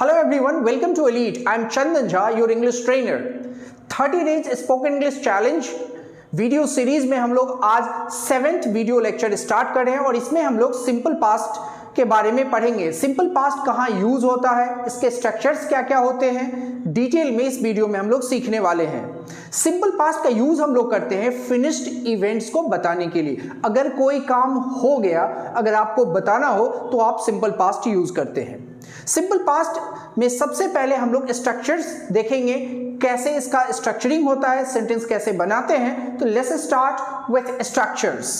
Hello everyone, welcome to Elite. I am Chandan Jha, your English trainer. 30 days spoken English challenge video series में हम लोग आज 7th video lecture start कर रहे हैं और इसमें हम लोग सिंपल पास्ट के बारे में पढ़ेंगे। सिंपल पास्ट कहाँ यूज होता है, इसके स्ट्रक्चर्स क्या क्या होते हैं, डिटेल में इस वीडियो में हम लोग सीखने वाले हैं। सिंपल पास्ट का यूज हम लोग करते हैं फिनिश्ड इवेंट्स को बताने के लिए। अगर कोई काम हो गया, अगर आपको बताना हो तो आप सिंपल पास्ट यूज करते हैं। सिंपल पास्ट में सबसे पहले हम लोग स्ट्रक्चर्स देखेंगे, कैसे इसका स्ट्रक्चरिंग होता है, सेंटेंस कैसे बनाते हैं। तो let's start with structures.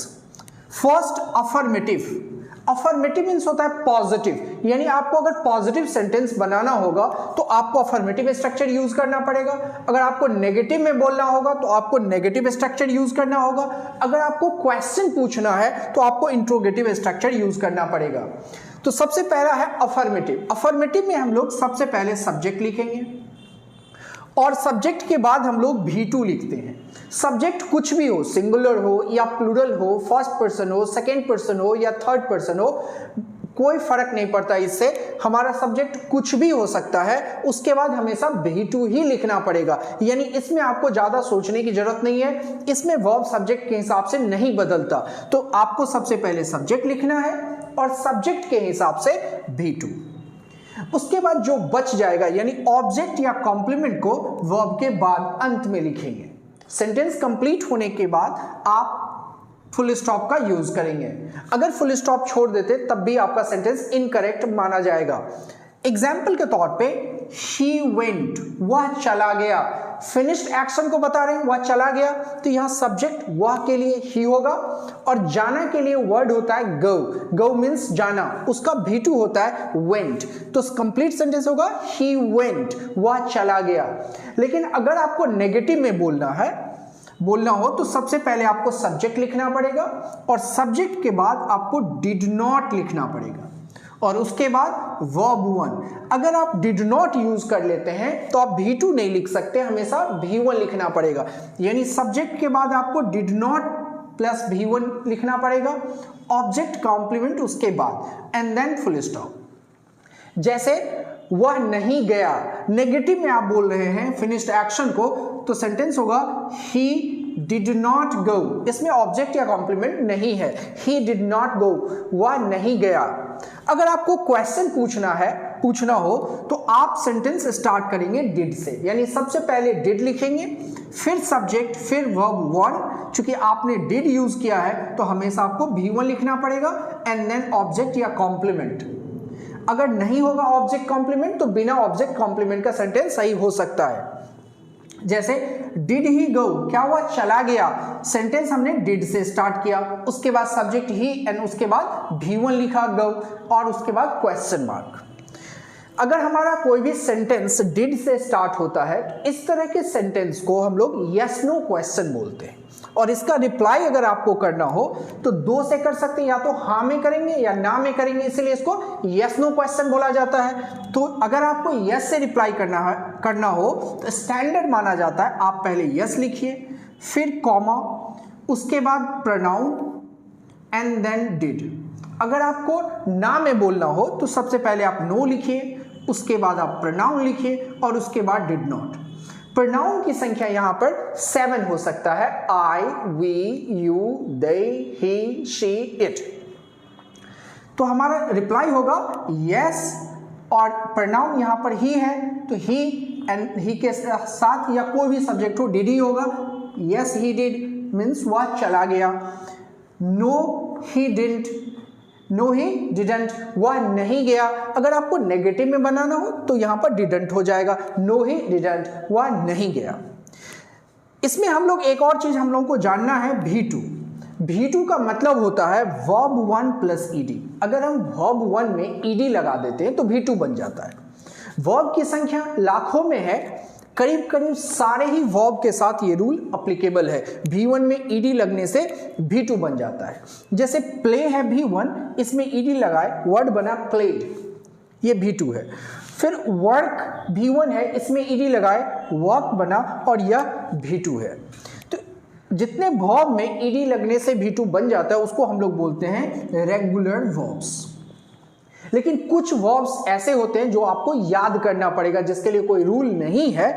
First, affirmative. Affirmative means होता है पॉजिटिव, यानी आपको अगर पॉजिटिव सेंटेंस बनाना होगा तो आपको अफर्मेटिव स्ट्रक्चर यूज करना पड़ेगा। अगर आपको नेगेटिव में बोलना होगा तो आपको नेगेटिव स्ट्रक्चर यूज करना होगा। अगर आपको क्वेश्चन पूछना है तो आपको इंट्रोगेटिव स्ट्रक्चर यूज करना पड़ेगा। तो सबसे पहला है अफर्मेटिव। अफर्मेटिव में हम लोग सबसे पहले सब्जेक्ट लिखेंगे और सब्जेक्ट के बाद हम लोग V2 लिखते हैं। सब्जेक्ट कुछ भी हो, सिंगुलर हो या प्लूरल हो, फर्स्ट पर्सन हो, सेकेंड पर्सन हो या थर्ड पर्सन हो, कोई फर्क नहीं पड़ता। इससे हमारा सब्जेक्ट कुछ भी हो सकता है, उसके बाद हमेशा V2 ही लिखना पड़ेगा। यानी इसमें आपको ज्यादा सोचने की जरूरत नहीं है, इसमें वर्ब सब्जेक्ट के हिसाब से नहीं बदलता। तो आपको सबसे पहले सब्जेक्ट लिखना है और सब्जेक्ट के हिसाब से V2। उसके बाद जो बच जाएगा यानी ऑब्जेक्ट या कॉम्प्लीमेंट को वर्ब के बाद अंत में लिखेंगे। सेंटेंस कंप्लीट होने के बाद आप फुल स्टॉप का यूज करेंगे। अगर फुल स्टॉप छोड़ देते तब भी आपका सेंटेंस इनकरेक्ट माना जाएगा। एग्जाम्पल के तौर पे she went, वह चला गया। फिनिश्ड एक्शन को बता रहे हैं, वह चला गया, तो यहां सब्जेक्ट वह के लिए he होगा और जाना के लिए वर्ड होता है go। go मीन्स जाना, उसका V2 होता है went। तो कंप्लीट सेंटेंस होगा he went, वह चला गया। लेकिन अगर आपको नेगेटिव में बोलना हो तो सबसे पहले आपको सब्जेक्ट लिखना पड़ेगा और सब्जेक्ट के बाद आपको did not लिखना पड़ेगा और उसके बाद वर्ब 1। अगर आप डिड नॉट यूज कर लेते हैं तो आप V2 नहीं लिख सकते, हमेशा V1 लिखना पड़ेगा। यानी सब्जेक्ट के बाद आपको डिड नॉट प्लस V1 लिखना पड़ेगा, ऑब्जेक्ट कॉम्प्लीमेंट उसके बाद एंड देन फुल स्टॉप। जैसे वह नहीं गया, नेगेटिव में आप बोल रहे हैं फिनिश्ड एक्शन को, तो सेंटेंस होगा he did not go। इसमें ऑब्जेक्ट या कॉम्प्लीमेंट नहीं है, he did not go, वह नहीं गया। अगर आपको क्वेश्चन पूछना हो तो आप सेंटेंस स्टार्ट करेंगे डिड से, यानी सबसे पहले डिड लिखेंगे, फिर सब्जेक्ट, फिर वर्ब 1। चूंकि आपने डिड यूज किया है तो हमेशा आपको V1 लिखना पड़ेगा एंड देन ऑब्जेक्ट या कॉम्प्लीमेंट। अगर नहीं होगा ऑब्जेक्ट कॉम्प्लीमेंट तो बिना ऑब्जेक्ट कॉम्प्लीमेंट का सेंटेंस सही हो सकता है। जैसे डिड ही गो, क्या हुआ, चला गया। सेंटेंस हमने डिड से स्टार्ट किया, उसके बाद सब्जेक्ट ही एंड उसके बाद V1 लिखा गो और उसके बाद क्वेश्चन मार्क। अगर हमारा कोई भी सेंटेंस डिड से स्टार्ट होता है तो इस तरह के सेंटेंस को हम लोग यस नो क्वेश्चन बोलते हैं और इसका रिप्लाई अगर आपको करना हो तो 2 से कर सकते हैं, या तो हाँ में करेंगे या ना में करेंगे, इसलिए इसको यस नो क्वेश्चन बोला जाता है। तो अगर आपको यस से रिप्लाई करना हो तो स्टैंडर्ड माना जाता है आप पहले यस लिखिए, फिर कॉमा, उसके बाद प्रोनाउन एंड देन डिड। अगर आपको ना में बोलना हो तो सबसे पहले आप नो लिखिए, उसके बाद आप प्रोनाउन लिखिए और उसके बाद डिड नॉट। प्रोनाउन की संख्या यहां पर 7 हो सकता है, I, we, you, they, he, she, it। तो हमारा रिप्लाई होगा yes और प्रोनाउन यहां पर ही है तो he एंड he के साथ या कोई भी सब्जेक्ट हो did ही होगा। yes he did मीन्स वह चला गया। no he didn't, no he didn't, वह नहीं गया। अगर आपको नेगेटिव में बनाना हो तो यहां पर डिडंट हो जाएगा, नो ही डिडंट, वह नहीं गया। इसमें हम लोग एक और चीज हम लोगों को जानना है, V2। V2 का मतलब होता है वर्ब 1 प्लस ed। अगर हम वर्ब 1 में ed लगा देते हैं तो V2 बन जाता है। वर्ब की संख्या लाखों में है, करीब करीब सारे ही वर्ब के साथ ये रूल अप्लीकेबल है। V1 में ed लगने से V2 बन जाता है। जैसे प्ले है V1, इसमें ed लगाए, वर्ड बना प्लेड, ये V2 है। फिर वर्क V1 है, इसमें ed लगाए, वर्क बना और यह V2 है। तो जितने वर्ब में ed लगने से V2 बन जाता है उसको हम लोग बोलते हैं रेगुलर वर्ब्स। लेकिन कुछ वर्ब्स ऐसे होते हैं जो आपको याद करना पड़ेगा, जिसके लिए कोई रूल नहीं है।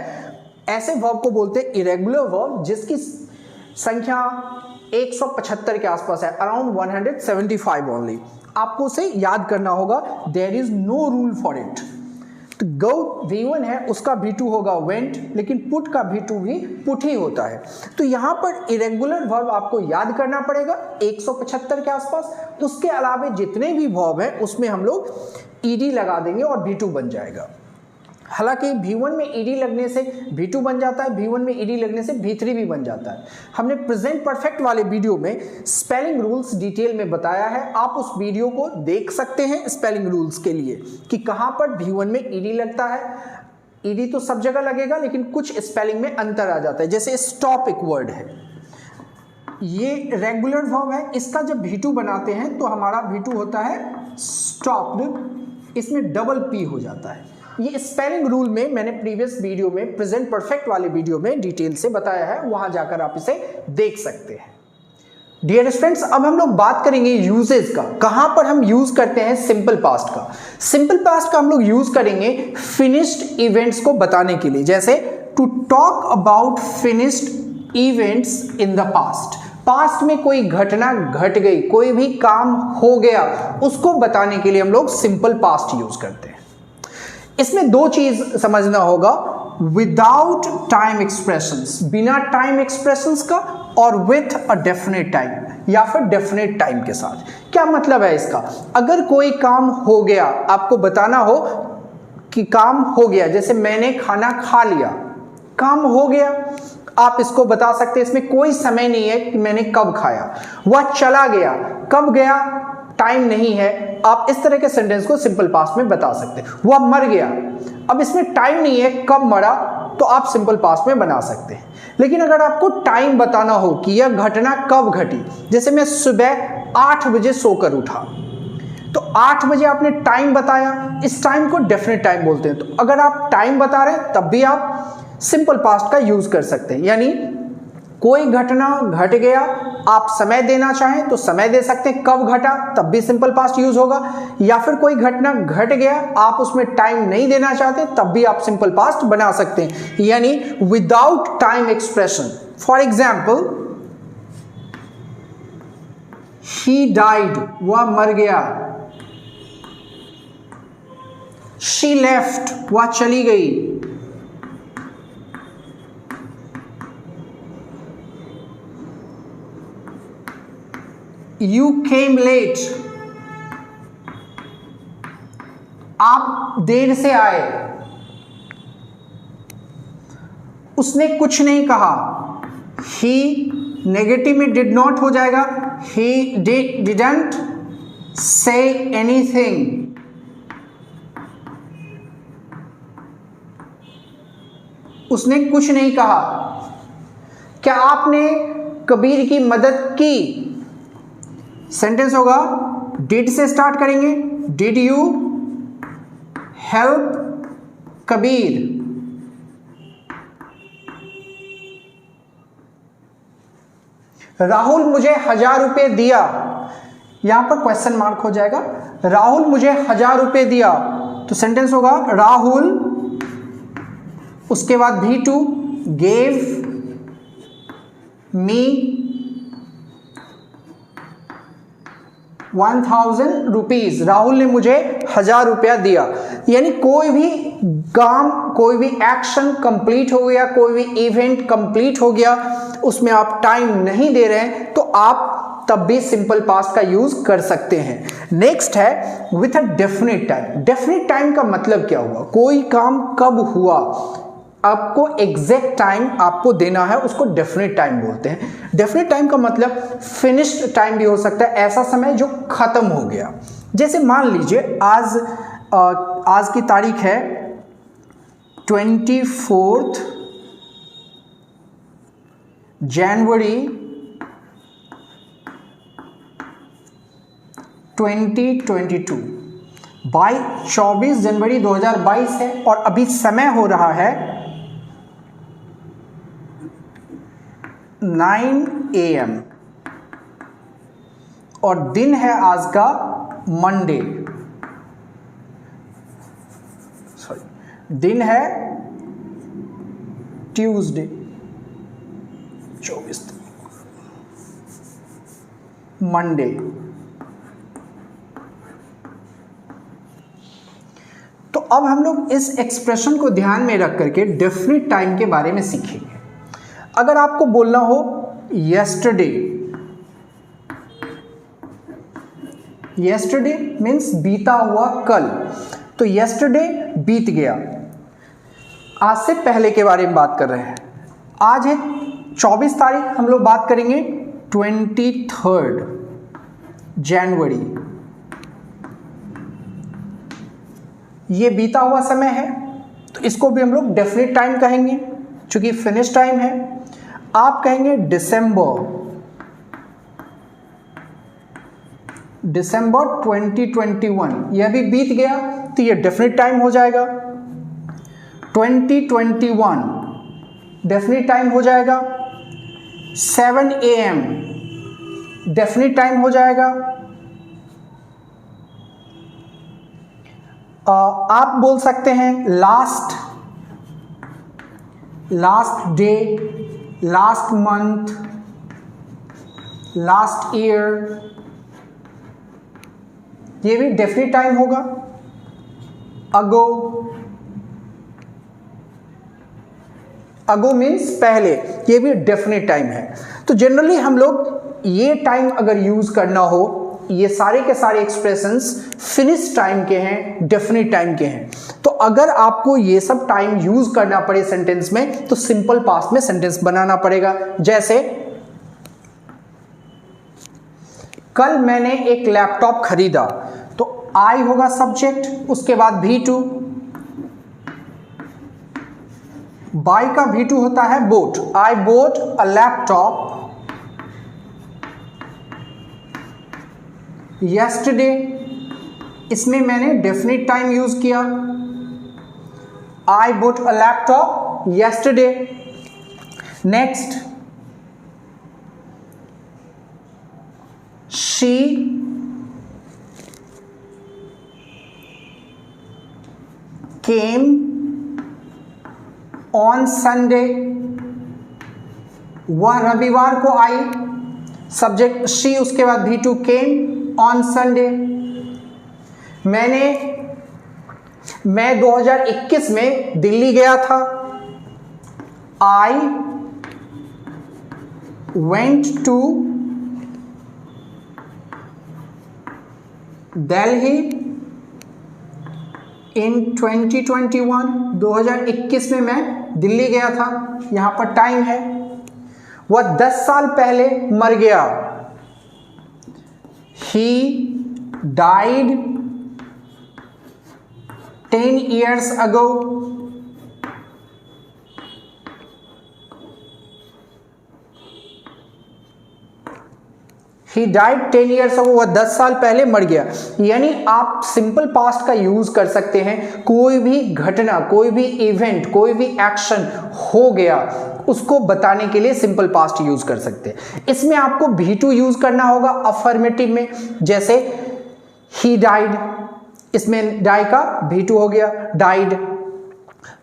ऐसे वर्ब को बोलते हैं इरेगुलर वर्ब, जिसकी संख्या 175 के आसपास है, अराउंड 175 ओनली। आपको उसे याद करना होगा, there is no rule for it. तो गो V1 है, उसका V2 होगा वेंट, लेकिन पुट का V2 भी पुट ही होता है। तो यहां पर इरेगुलर वर्ब आपको याद करना पड़ेगा 175 के आसपास। उसके अलावा जितने भी वर्ब हैं उसमें हम लोग ed लगा देंगे और V2 बन जाएगा। हालांकि V1 में ed लगने से V2 बन जाता है, V1 में ed लगने से V3 भी बन जाता है। हमने प्रेजेंट परफेक्ट वाले वीडियो में स्पेलिंग रूल्स डिटेल में बताया है, आप उस वीडियो को देख सकते हैं स्पेलिंग रूल्स के लिए कि कहां पर V1 में ed लगता है। ed तो सब जगह लगेगा, लेकिन कुछ स्पेलिंग में अंतर आ जाता है। जैसे स्टॉप एक वर्ड है, ये रेगुलर वर्ब है, इसका जब V2 बनाते हैं तो हमारा V2 होता है स्टॉप्ड, इसमें डबल P हो जाता है। ये स्पेलिंग रूल में मैंने प्रीवियस वीडियो में, प्रेजेंट परफेक्ट वाले वीडियो में डिटेल से बताया है, वहां जाकर आप इसे देख सकते हैं। डियर स्टूडेंट्स, अब हम लोग बात करेंगे यूजेस का, कहां पर हम यूज करते हैं सिंपल पास्ट का। सिंपल पास्ट का हम लोग यूज करेंगे फिनिश्ड इवेंट्स को बताने के लिए, जैसे to talk about finished events in the past. Past में कोई घटना घट गई, कोई भी काम हो गया, उसको बताने के लिए हम लोग सिंपल पास्ट यूज करते हैं। इसमें दो चीज समझना होगा, विदाउट टाइम एक्सप्रेशंस, बिना टाइम एक्सप्रेशंस का, और विथ अ डेफिनेट टाइम, या फिर डेफिनेट टाइम के साथ। क्या मतलब है इसका? अगर कोई काम हो गया, आपको बताना हो कि काम हो गया, जैसे मैंने खाना खा लिया, काम हो गया, आप इसको बता सकते हैं। इसमें कोई समय नहीं है कि मैंने कब खाया। वह चला गया, कब गया, टाइम नहीं है। आप इस तरह के सेंटेंस को सिंपल पास्ट में बता सकते हैं। वह मर गया, अब इसमें टाइम नहीं है कब मरा, तो आप सिंपल पास्ट में बना सकते हैं। लेकिन अगर आपको टाइम बताना हो कि यह घटना कब घटी, जैसे मैं सुबह 8 बजे सोकर उठा, तो 8 बजे आपने टाइम बताया, इस टाइम को डेफिनेट टाइम बोलते हैं। तो अगर आप टाइम बता रहे हैं तब भी आप सिंपल पास्ट का यूज कर सकते हैं। यानी कोई घटना घट गया, आप समय देना चाहें तो समय दे सकते हैं, कब घटा तब भी सिंपल पास्ट यूज होगा। या फिर कोई घटना घट गया, आप उसमें टाइम नहीं देना चाहते, तब भी आप सिंपल पास्ट बना सकते हैं, यानी without time expression. For example, he died, वह मर गया। शी लेफ्ट, वह चली गई। You came late, आप देर से आए। उसने कुछ नहीं कहा, he नेगेटिव में did not हो जाएगा, he didn't say anything। उसने कुछ नहीं कहा। क्या आपने कबीर की मदद की? सेंटेंस होगा डिड से स्टार्ट करेंगे, did you help Kabir? Rahul मुझे 1000 रुपए दिया, यहां पर क्वेश्चन मार्क हो जाएगा। राहुल मुझे 1000 रुपए दिया, तो सेंटेंस होगा राहुल, उसके बाद V2 gave me 1000 rupees. Rahul ने मुझे 1000 रुपया दिया। यानी कोई भी काम, कोई भी एक्शन कंप्लीट हो गया, कोई भी इवेंट कंप्लीट हो गया, उसमें आप टाइम नहीं दे रहे हैं, तो आप तब भी सिंपल पास्ट का यूज कर सकते हैं। नेक्स्ट है with a definite time. Definite time का मतलब क्या हुआ? कोई काम कब हुआ, आपको एग्जैक्ट टाइम आपको देना है, उसको डेफिनेट टाइम बोलते हैं। डेफिनेट टाइम का मतलब फिनिश्ड टाइम भी हो सकता है, ऐसा समय जो खत्म हो गया। जैसे मान लीजिए आज की तारीख है 24 जनवरी 2022, 24 जनवरी 2022 है, और अभी समय हो रहा है 9 AM, और दिन है आज का मंडे। दिन है ट्यूसडे 24, मंडे। तो अब हम लोग इस एक्सप्रेशन को ध्यान में रख करके डेफिनेट टाइम के बारे में सीखेंगे। अगर आपको बोलना हो yesterday, yesterday मीन्स बीता हुआ कल, तो yesterday बीत गया। आज से पहले के बारे में बात कर रहे हैं। आज है 24 तारीख, हम लोग बात करेंगे 23 जनवरी। ये बीता हुआ समय है, तो इसको भी हम लोग डेफिनेट टाइम कहेंगे, चूंकि फिनिश टाइम है। आप कहेंगे दिसंबर 2021, यह भी बीत गया, तो ये डेफिनेट टाइम हो जाएगा। 2021 डेफिनेट टाइम हो जाएगा। 7 AM डेफिनेट टाइम हो जाएगा। आप बोल सकते हैं last day, last month, last year, ये भी डेफिनेट टाइम होगा। अगो मीन्स पहले, ये भी डेफिनेट टाइम है। तो जनरली हम लोग ये टाइम अगर यूज करना हो, ये सारे के सारे एक्सप्रेशंस फिनिश टाइम के हैं, डेफिनेट टाइम के हैं। तो अगर आपको ये सब टाइम यूज करना पड़े सेंटेंस में, तो सिंपल पास्ट में सेंटेंस बनाना पड़ेगा। जैसे कल मैंने एक लैपटॉप खरीदा, तो आई होगा सब्जेक्ट, उसके बाद V2, बाय का V2 होता है boat. I boat a laptop yesterday, इसमें मैंने डेफिनेट टाइम यूज किया। आई bought a laptop yesterday. Next, she came on Sunday. वह रविवार को आई, सब्जेक्ट she, उसके बाद V2 came on Sunday. मैं 2021 में दिल्ली गया था। I went to Delhi in 2021. 2021 में मैं दिल्ली गया था, यहां पर टाइम है। वह 10 साल पहले मर गया। He died 10 years ago. He died 10 years ago. वह 10 साल पहले मर गया। यानी आप सिंपल पास्ट का यूज कर सकते हैं। कोई भी घटना, कोई भी इवेंट, कोई भी एक्शन हो गया, उसको बताने के लिए सिंपल पास्ट यूज कर सकते हैं। इसमें आपको V2 यूज करना होगा अफर्मेटिव में। जैसे ही डाइड, इसमें डाई का V2 हो गया, डाइड,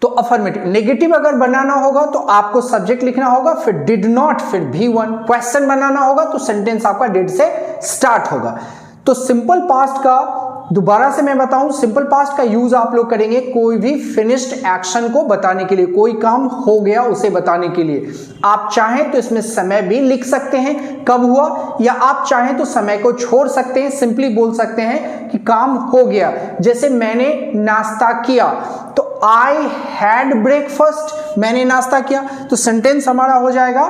तो अफर्मेटिव। नेगेटिव अगर बनाना होगा तो आपको सब्जेक्ट लिखना होगा, फिर डिड नॉट, फिर V1। क्वेश्चन बनाना होगा तो सेंटेंस आपका डिड से स्टार्ट होगा। तो सिंपल पास्ट का, दोबारा से मैं बताऊं, सिंपल पास्ट का यूज आप लोग करेंगे कोई भी फिनिश्ड एक्शन को बताने के लिए, कोई काम हो गया उसे बताने के लिए। आप चाहें तो इसमें समय भी लिख सकते हैं कब हुआ, या आप चाहें तो समय को छोड़ सकते हैं, सिंपली बोल सकते हैं कि काम हो गया। जैसे मैंने नाश्ता किया, तो आई हैड ब्रेकफास्ट, मैंने नाश्ता किया, तो सेंटेंस हमारा हो जाएगा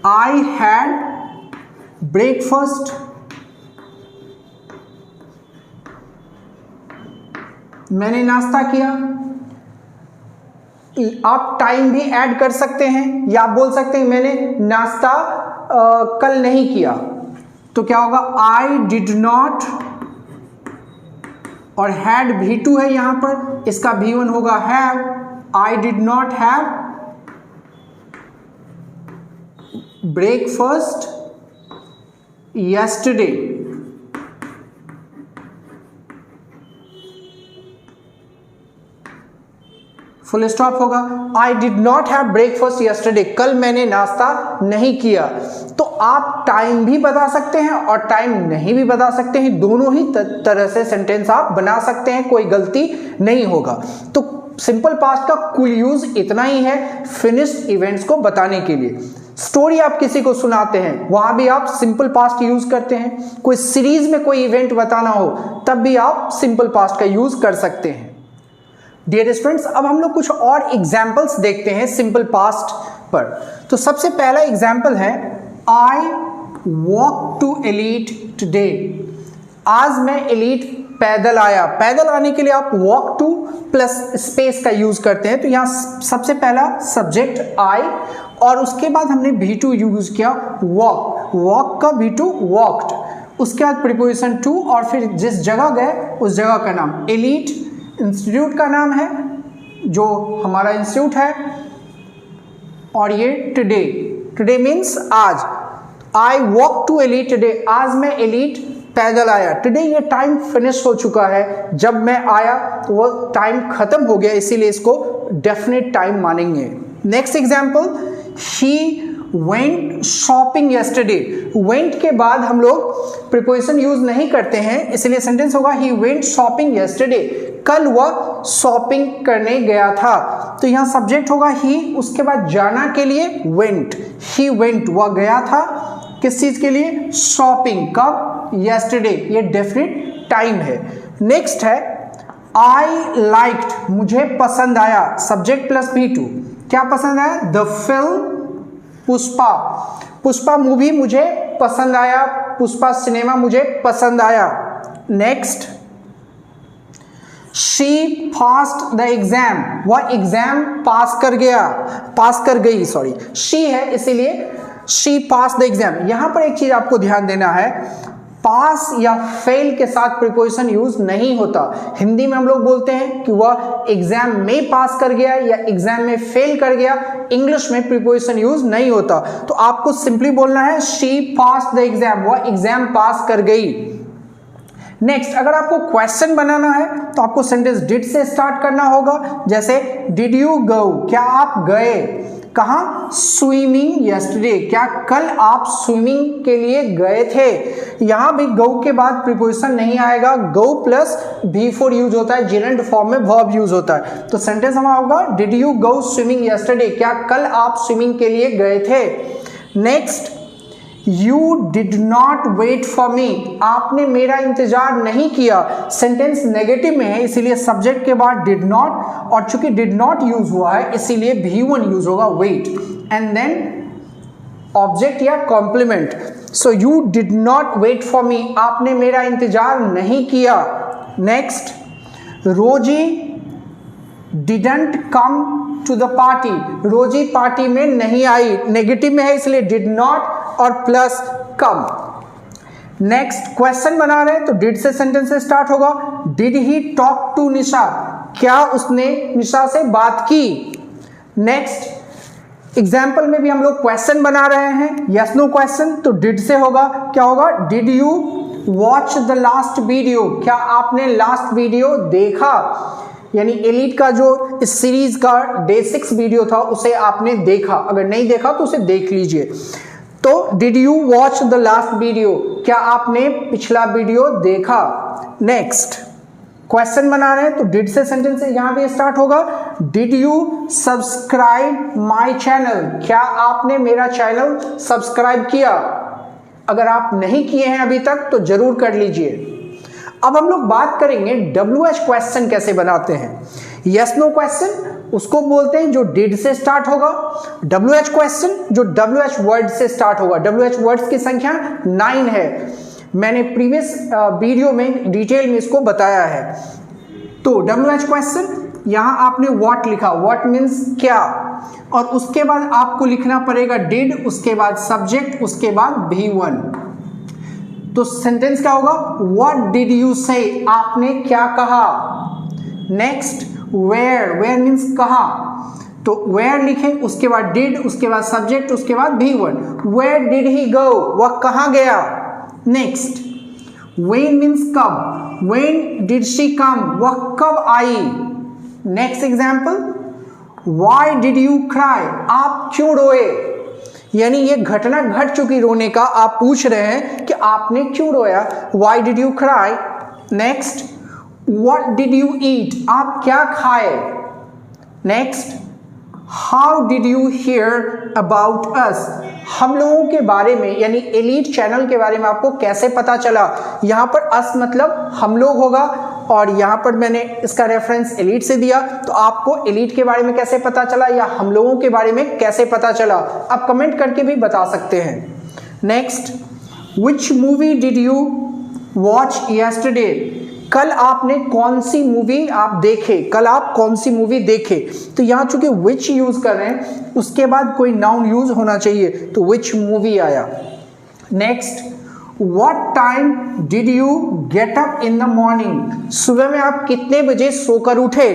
आई हैड ब्रेकफास्ट। मैंने नाश्ता किया। आप टाइम भी ऐड कर सकते हैं, या आप बोल सकते हैं मैंने नाश्ता कल नहीं किया, तो क्या होगा आई डिड नॉट, और हैड V2 है यहां पर, इसका V1 होगा have. I did not have breakfast yesterday. Full stop होगा। I did not have breakfast yesterday, कल मैंने नाश्ता नहीं किया। तो आप टाइम भी बता सकते हैं और टाइम नहीं भी बता सकते हैं, दोनों ही तरह से सेंटेंस आप बना सकते हैं, कोई गलती नहीं होगा। तो सिंपल पास्ट का कुल यूज इतना ही है फिनिश्ड इवेंट्स को बताने के लिए। स्टोरी आप किसी को सुनाते हैं, वहां भी आप सिंपल पास्ट यूज करते हैं। कोई सीरीज में कोई इवेंट बताना हो तब भी आप सिंपल पास्ट का यूज कर सकते हैं। डियर स्टूडेंट्स, अब हम लोग कुछ और एग्जाम्पल्स देखते हैं सिंपल पास्ट पर। तो सबसे पहला एग्जाम्पल है I walk to elite today. आज मैं एलीट पैदल आया। पैदल आने के लिए आप वॉक टू प्लस स्पेस का यूज करते हैं। तो यहाँ सबसे पहला सब्जेक्ट आई और उसके बाद हमने V2 यूज किया वॉक, वॉक का V2 वॉक्ड, उसके बाद प्रीपोजिशन टू और फिर जिस जगह गए उस जगह का नाम। एलीट इंस्टीट्यूट का नाम है जो हमारा इंस्टीट्यूट है, और ये टुडे, टुडे मीन्स आज। I walk to elite today, आज मैं एलीट पैदल आया। टुडे ये टाइम फिनिश हो चुका है, जब मैं आया तो वो टाइम खत्म हो गया, इसीलिए इसको डेफिनेट टाइम मानेंगे। Next example, he went shopping yesterday. Went के बाद हम लोग प्रीपोजिशन यूज नहीं करते हैं, इसलिए सेंटेंस होगा ही वेंट शॉपिंग यस्टरडे, कल वह शॉपिंग करने गया था। तो यहाँ सब्जेक्ट होगा ही, उसके बाद जाना के लिए वेंट, ही वेंट वह गया था किस चीज के लिए, शॉपिंग। कब, यस्टरडे, ये डेफिनेट टाइम है। नेक्स्ट है आई लाइक्ड, मुझे पसंद आया, सब्जेक्ट प्लस V2, क्या पसंद आया, the film Pushpa, Pushpa movie मुझे पसंद आया, पुष्पा सिनेमा मुझे पसंद आया। Next, she passed the exam, वह एग्जाम पास कर गया, पास कर गई, सॉरी शी है इसीलिए शी पास द एग्जाम। यहां पर एक चीज आपको ध्यान देना है, पास या फेल के साथ प्रीपोजिशन यूज नहीं होता। हिंदी में हम लोग बोलते हैं कि वह एग्जाम में पास कर गया या एग्जाम में फेल कर गया, इंग्लिश में प्रीपोजिशन यूज नहीं होता। तो आपको सिंपली बोलना है शी पास्ड द एग्जाम, वह एग्जाम पास कर गई। नेक्स्ट, अगर आपको क्वेश्चन बनाना है तो आपको सेंटेंस डिड से स्टार्ट करना होगा, जैसे डिड यू गो, क्या आप गए कहाँ, स्विमिंग यस्टरडे, क्या कल आप स्विमिंग के लिए गए थे। यहां भी गो के बाद प्रीपोजिशन नहीं आएगा, गो प्लस V4 यूज होता है, जेरेंड फॉर्म में वर्ब यूज होता है। तो सेंटेंस हमारा होगा did you go swimming yesterday, क्या कल आप स्विमिंग के लिए गए थे। Next, you did not wait for me, आपने मेरा इंतजार नहीं किया। सेंटेंस नेगेटिव में है इसीलिए सब्जेक्ट के बाद डिड नॉट, और चूंकि डिड नॉट यूज हुआ है इसीलिए V1 यूज होगा वेट, एंड देन ऑब्जेक्ट या complement. So you did not wait for me, आपने मेरा इंतजार नहीं किया। Next, Rosie didn't come to the party, Rosie party में नहीं आई, नेगेटिव में है इसलिए डिड नॉट और प्लस कम। नेक्स्ट, क्वेश्चन बना रहे हैं तो डिड से सेंटेंस से स्टार्ट होगा, डिड ही टॉक टू निशा, क्या उसने निशा से बात की। नेक्स्ट एग्जाम्पल में भी हम लोग क्वेश्चन बना रहे हैं, यस नो क्वेश्चन, तो डिड से होगा, क्या होगा, did you watch the last video, क्या आपने लास्ट वीडियो देखा, यानी एलीट का जो इस सीरीज का डे 6 वीडियो था उसे आपने देखा, अगर नहीं देखा तो उसे देख लीजिए। तो did you watch the last video, क्या आपने पिछला वीडियो देखा। नेक्स्ट, क्वेश्चन बना रहे हैं तो डिड से सेंटेंस यहां पे स्टार्ट होगा, did you subscribe my channel, क्या आपने मेरा चैनल सब्सक्राइब किया। अगर आप नहीं किए हैं अभी तक तो जरूर कर लीजिए। अब हम लोग बात करेंगे WH क्वेश्चन कैसे बनाते हैं। यस नो क्वेश्चन उसको बोलते हैं जो डिड से स्टार्ट होगा, WH क्वेश्चन जो WH वर्ड से स्टार्ट होगा। WH वर्ड्स की संख्या 9 है, मैंने प्रीवियस वीडियो में डिटेल में इसको बताया है। तो WH क्वेश्चन यहाँ आपने व्हाट लिखा, व्हाट मीन्स क्या, और उसके बाद आपको लिखना पड़ेगा डिड, उसके बाद सब्जेक्ट, उसके बाद V1। तो सेंटेंस क्या होगा, व्हाट डिड यू से, आपने क्या कहा। नेक्स्ट, वेयर, वेयर मीन्स कहा, तो वेयर लिखें, उसके बाद डिड, उसके बाद सब्जेक्ट, उसके बाद V1। वेयर डिड ही गो, वह कहाँ गया। नेक्स्ट, व्हेन मीन्स कब, व्हेन डिड शी कम, वह कब आई। Next example, why did you cry, आप क्यों रोए, यानी ये घटना घट चुकी रोने का, आप पूछ रहे हैं कि आपने क्यों रोया, Y did you cry. Next, what did you eat, आप क्या खाए। Next, how did you here about us, हम लोगों के बारे में यानी एलीट चैनल के बारे में आपको कैसे पता चला। यहाँ पर अस मतलब हम लोग होगा और यहाँ पर मैंने इसका रेफरेंस एलीट से दिया, तो आपको एलीट के बारे में कैसे पता चला या हम लोगों के बारे में कैसे पता चला, आप कमेंट करके भी बता सकते हैं। Next, which movie did you watch yesterday, कल आपने कौन सी मूवी आप देखे, कल आप कौन सी मूवी देखे। तो यहाँ चूंकि विच यूज कर रहे हैं उसके बाद कोई नाउन यूज होना चाहिए, तो विच मूवी आया। Next, what time did you get up in the morning, सुबह में आप कितने बजे सोकर उठे।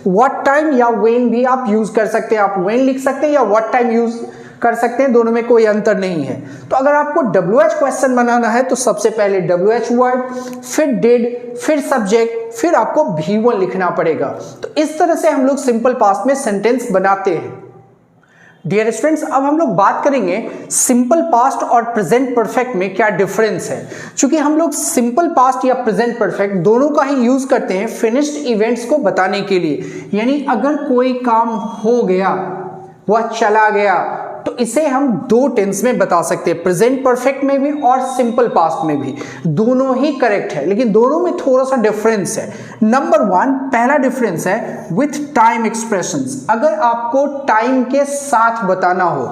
व्हाट टाइम या व्हेन भी आप यूज कर सकते हैं, आप व्हेन लिख सकते हैं या व्हाट टाइम यूज कर सकते हैं, दोनों में कोई अंतर नहीं है। तो अगर आपको WH क्वेश्चन बनाना है तो सबसे पहले WH वर्ड, फिर डिड, फिर सब्जेक्ट, फिर आपको V1 लिखना पड़ेगा। तो इस तरह से हम लोग सिंपल पास्ट में सेंटेंस बनाते हैं। डियर स्टूडेंट्स, अब हम लोग बात करेंगे सिंपल पास्ट और प्रेजेंट परफेक्ट में क्या डिफरेंस है। क्योंकि हम लोग सिंपल पास्ट या प्रेजेंट परफेक्ट दोनों का ही यूज करते हैं फिनिश्ड इवेंट्स को बताने के लिए, यानी अगर कोई काम हो गया, वह चला गया, तो इसे हम दो टेंस में बता सकते हैं, प्रेजेंट परफेक्ट में भी और सिंपल पास्ट में भी। दोनों ही करेक्ट है, लेकिन दोनों में थोड़ा सा डिफरेंस है। नंबर 1, पहला डिफरेंस है विथ टाइम एक्सप्रेशंस। अगर आपको टाइम के साथ बताना हो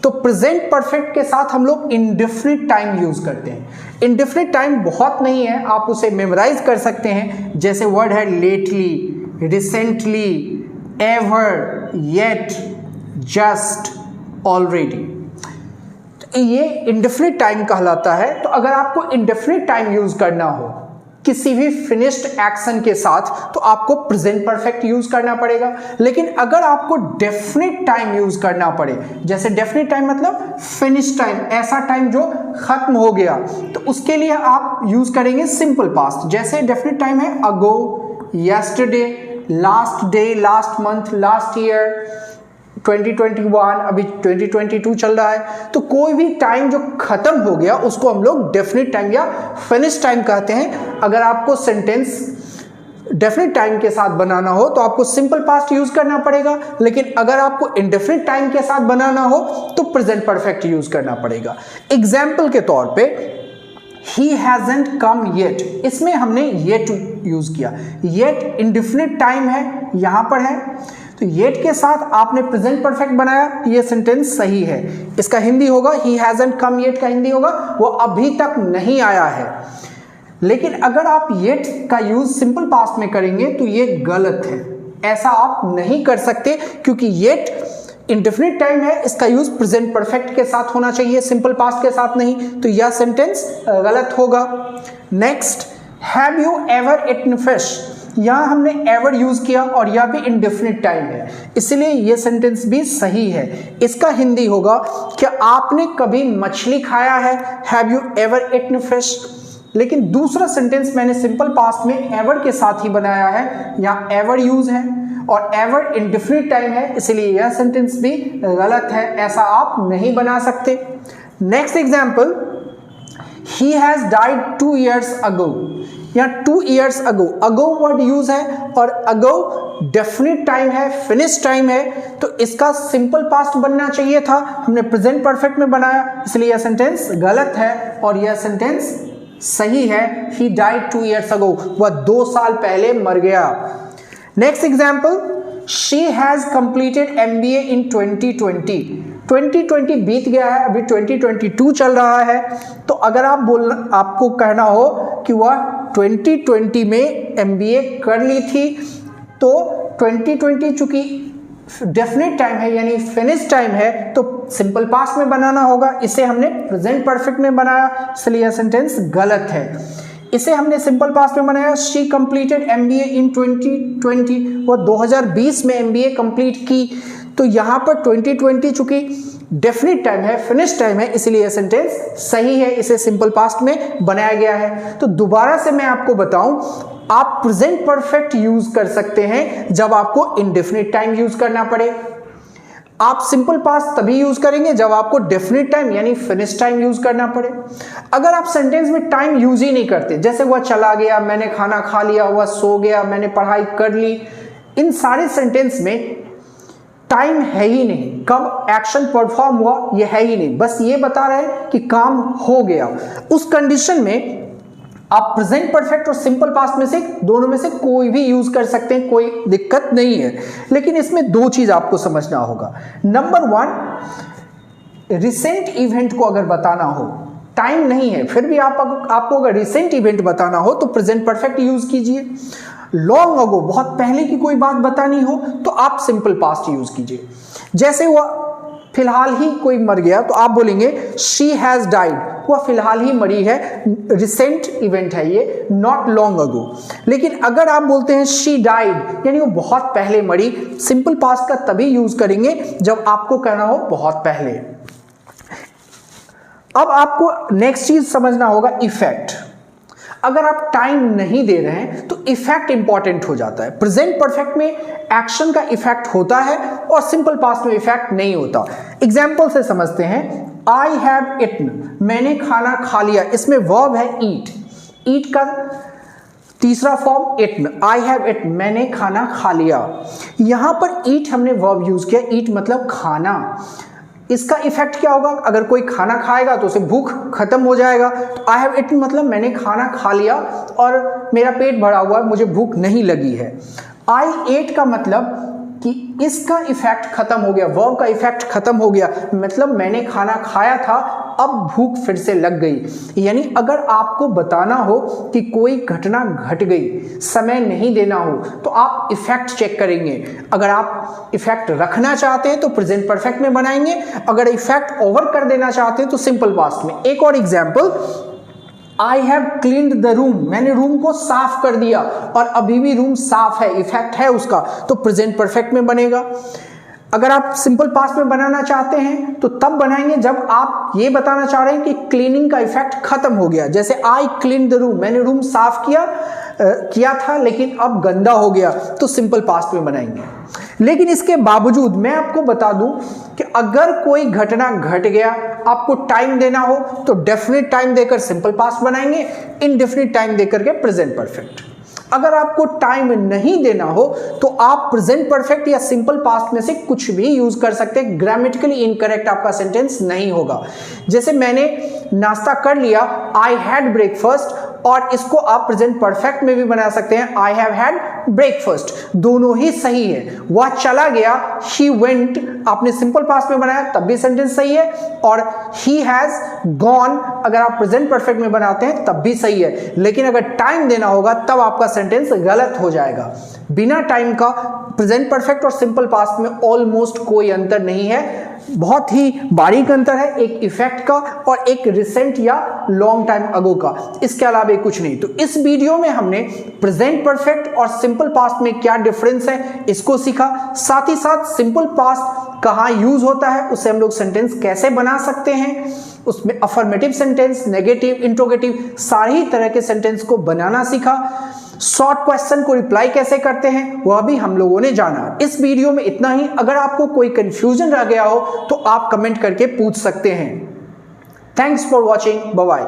तो प्रेजेंट परफेक्ट के साथ हम लोग इंडेफिनिट टाइम यूज करते हैं। इंडेफिनिट टाइम बहुत नहीं है, आप उसे मेमोराइज कर सकते हैं, जैसे वर्ड है lately, recently, ever, yet, just, already. तो ये इंडेफिनिट टाइम कहलाता है। तो अगर आपको इंडेफिनिट टाइम यूज करना हो किसी भी फिनिश्ड एक्शन के साथ तो आपको प्रेजेंट परफेक्ट यूज करना पड़ेगा। लेकिन अगर आपको डेफिनिट टाइम यूज करना पड़े, जैसे डेफिनिट टाइम मतलब फिनिश टाइम, ऐसा टाइम जो खत्म हो गया, तो उसके लिए आप यूज करेंगे सिंपल पास्ट। जैसे डेफिनिट टाइम है ago, yesterday, last day, last month, last year, 2021, अभी 2022 चल रहा है। तो कोई भी टाइम जो खत्म हो गया उसको हम लोग डेफिनिट टाइम या फिनिश टाइम कहते हैं। अगर आपको सेंटेंस डेफिनिट टाइम के साथ बनाना हो तो आपको सिंपल पास्ट यूज करना पड़ेगा, लेकिन अगर आपको इंडेफिनिट टाइम के साथ बनाना हो तो प्रेजेंट परफेक्ट यूज करना पड़ेगा। एग्जाम्पल के तौर पे He hasn't come yet, इसमें हमने yet यूज किया। yet इंडेफिनिट टाइम है, यहां पर है, तो yet के साथ आपने प्रेजेंट परफेक्ट बनाया, ये सेंटेंस सही है। इसका हिंदी होगा he hasn't come yet, का हिंदी होगा वो अभी तक नहीं आया है। लेकिन अगर आप yet का यूज सिंपल पास्ट में करेंगे तो ये गलत है, ऐसा आप नहीं कर सकते, क्योंकि yet इंडेफिनिट टाइम है, इसका यूज प्रेजेंट परफेक्ट के साथ होना चाहिए, सिंपल पास्ट के साथ नहीं, तो यह सेंटेंस गलत होगा। Next, have you ever eaten fish, यहां हमने एवर यूज किया और यह भी इंडेफिनिट टाइम है, इसलिए यह सेंटेंस भी सही है। इसका हिंदी होगा क्या आपने कभी मछली खाया है, have you ever eaten fish. लेकिन दूसरा सेंटेंस मैंने सिंपल पास्ट में एवर के साथ ही बनाया है, यहां एवर यूज है और एवर इंडेफिनिट टाइम है, इसलिए यह सेंटेंस भी गलत है, ऐसा आप नहीं बना सकते। Next example, he has died 2 years ago, यहाँ 2 years ago, ago word use है और ago डेफिनिट टाइम है, फिनिश टाइम है, तो इसका सिंपल पास्ट बनना चाहिए था, हमने प्रेजेंट परफेक्ट में बनाया, इसलिए यह सेंटेंस गलत है और यह सेंटेंस सही है। ही डाइड 2 years ago, वह 2 साल पहले मर गया। Next example, she has completed MBA इन 2020, 2020 बीत गया है, अभी 2022 चल रहा है, तो अगर आपको कहना हो कि वह 2020 में MBA कर ली थी, तो 2020 चूंकि डेफिनेट टाइम है यानी फिनिश टाइम है, तो सिंपल पास्ट में बनाना होगा, इसे हमने प्रेजेंट परफेक्ट में बनाया, इसलिए यह सेंटेंस गलत है। इसे हमने सिंपल पास्ट में बनाया, शी कंप्लीटेड MBA इन 2020, वो 2020 में MBA कंप्लीट की, तो यहाँ पर 2020 चूंकि डेफिनिट टाइम है, फिनिश टाइम है, इसलिए यह सेंटेंस सही है, इसे सिंपल पास्ट में बनाया गया है। तो दोबारा से मैं आपको बताऊं, आप प्रेजेंट परफेक्ट यूज कर सकते हैं जब आपको इंडेफिनिट टाइम यूज करना पड़े। आप सिंपल पास्ट तभी यूज करेंगे जब आपको डेफिनिट टाइम यानी फिनिश टाइम यूज करना पड़े। अगर आप सेंटेंस में टाइम यूज ही नहीं करते, जैसे वह चला गया, मैंने खाना खा लिया, वह सो गया, मैंने पढ़ाई कर ली, इन सारे सेंटेंस में टाइम है ही नहीं, कब एक्शन परफॉर्म हुआ ये है ही नहीं, बस ये बता रहे हैं कि काम हो गया। उस कंडीशन में आप प्रेजेंट परफेक्ट और सिंपल पास्ट में से दोनों में से कोई भी यूज कर सकते हैं, कोई दिक्कत नहीं है। लेकिन इसमें दो चीज आपको समझना होगा। नंबर वन, रिसेंट इवेंट को अगर बताना हो, टाइम नहीं है फिर भी आपको अगर रिसेंट इवेंट बताना हो तो प्रेजेंट परफेक्ट यूज कीजिए। लॉन्ग अगो, बहुत पहले की कोई बात बतानी हो तो आप सिंपल पास्ट यूज कीजिए। जैसे वह फिलहाल ही कोई मर गया तो आप बोलेंगे शी हैज डाइड, वह फिलहाल ही मरी है, रिसेंट इवेंट है ये, नॉट लॉन्ग अगो। लेकिन अगर आप बोलते हैं शी डाइड यानी वो बहुत पहले मरी, सिंपल पास्ट का तभी यूज करेंगे जब आपको कहना हो बहुत पहले। अब आपको नेक्स्ट चीज समझना होगा, इफेक्ट। अगर आप टाइम नहीं दे रहे हैं तो इफेक्ट इंपॉर्टेंट हो जाता है। प्रेजेंट परफेक्ट में एक्शन का इफेक्ट होता है और सिंपल पास्ट में इफेक्ट नहीं होता। एग्जाम्पल से समझते हैं, आई हैव इटन, मैंने खाना खा लिया, इसमें वर्ब है ईट, ईट का तीसरा form eaten, I have eaten, मैंने खाना खा लिया। यहां पर ईट हमने वर्ब यूज किया, ईट मतलब खाना। इसका इफेक्ट क्या होगा, अगर कोई खाना खाएगा तो उसे भूख खत्म हो जाएगा। तो आई हैव इटन मतलब मैंने खाना खा लिया और मेरा पेट भरा हुआ है, मुझे भूख नहीं लगी है। आई एट का मतलब कि इसका इफेक्ट खत्म हो गया, वर्ब का इफेक्ट खत्म हो गया, मतलब मैंने खाना खाया था, अब भूख फिर से लग गई। यानी अगर आपको बताना हो कि कोई घटना घट गई, समय नहीं देना हो, तो आप इफेक्ट चेक करेंगे। अगर आप इफेक्ट रखना चाहते हैं तो प्रेजेंट परफेक्ट में बनाएंगे, अगर इफेक्ट ओवर कर देना चाहते हैं तो सिंपल पास्ट में। एक और example, I have cleaned the room, मैंने रूम को साफ कर दिया और अभी भी रूम साफ है, इफेक्ट है उसका, तो प्रेजेंट परफेक्ट में बनेगा। अगर आप सिंपल पास्ट में बनाना चाहते हैं तो तब बनाएंगे जब आप ये बताना चाह रहे हैं कि क्लीनिंग का इफेक्ट खत्म हो गया। जैसे आई क्लीन द रूम, मैंने रूम साफ किया था लेकिन अब गंदा हो गया, तो सिंपल पास्ट में बनाएंगे। लेकिन इसके बावजूद मैं आपको बता दूं कि अगर कोई घटना घट गया, आपको टाइम देना हो तो डेफिनेट टाइम देकर सिंपल पास्ट बनाएंगे, इनडेफिनिट टाइम देकर के प्रेजेंट परफेक्ट। अगर आपको टाइम नहीं देना हो तो आप प्रेजेंट परफेक्ट या सिंपल पास्ट में से कुछ भी यूज कर सकते हैं, ग्रामेटिकली इनकरेक्ट आपका सेंटेंस नहीं होगा। जैसे मैंने नाश्ता कर लिया, आई हैड ब्रेकफास्ट, और इसको आप प्रेजेंट परफेक्ट में भी बना सकते हैं, आई हैव हैड ब्रेकफास्ट, दोनों ही सही है। वह चला गया, ही वेंट, आपने सिंपल पास्ट में बनाया तब भी सेंटेंस सही है, और ही हैज गॉन अगर आप प्रेजेंट परफेक्ट में बनाते हैं तब भी सही है। लेकिन अगर टाइम देना होगा तब आपका सेंटेंस गलत हो जाएगा। बिना टाइम का प्रेजेंट परफेक्ट और सिंपल पास्ट में ऑलमोस्ट कोई अंतर नहीं है, बहुत ही बारीक अंतर है, एक इफेक्ट का और एक रिसेंट या लॉन्ग टाइम अगो का, इसके अलावा कुछ नहीं। तो इस वीडियो में हमने प्रेजेंट परफेक्ट और सिंपल पास्ट में क्या डिफरेंस है इसको सीखा, साथ ही साथ सिंपल पास्ट कहाँ यूज होता है, उससे हम लोग सेंटेंस कैसे बना सकते हैं, उसमें अफर्मेटिव सेंटेंस, नेगेटिव, इंट्रोगेटिव, सारी तरह के सेंटेंस को बनाना सीखा। शॉर्ट क्वेश्चन को रिप्लाई कैसे करते हैं वह भी हम लोगों ने जाना। इस वीडियो में इतना ही। अगर आपको कोई कंफ्यूजन रह गया हो तो आप कमेंट करके पूछ सकते हैं। Thanks for watching, bye bye.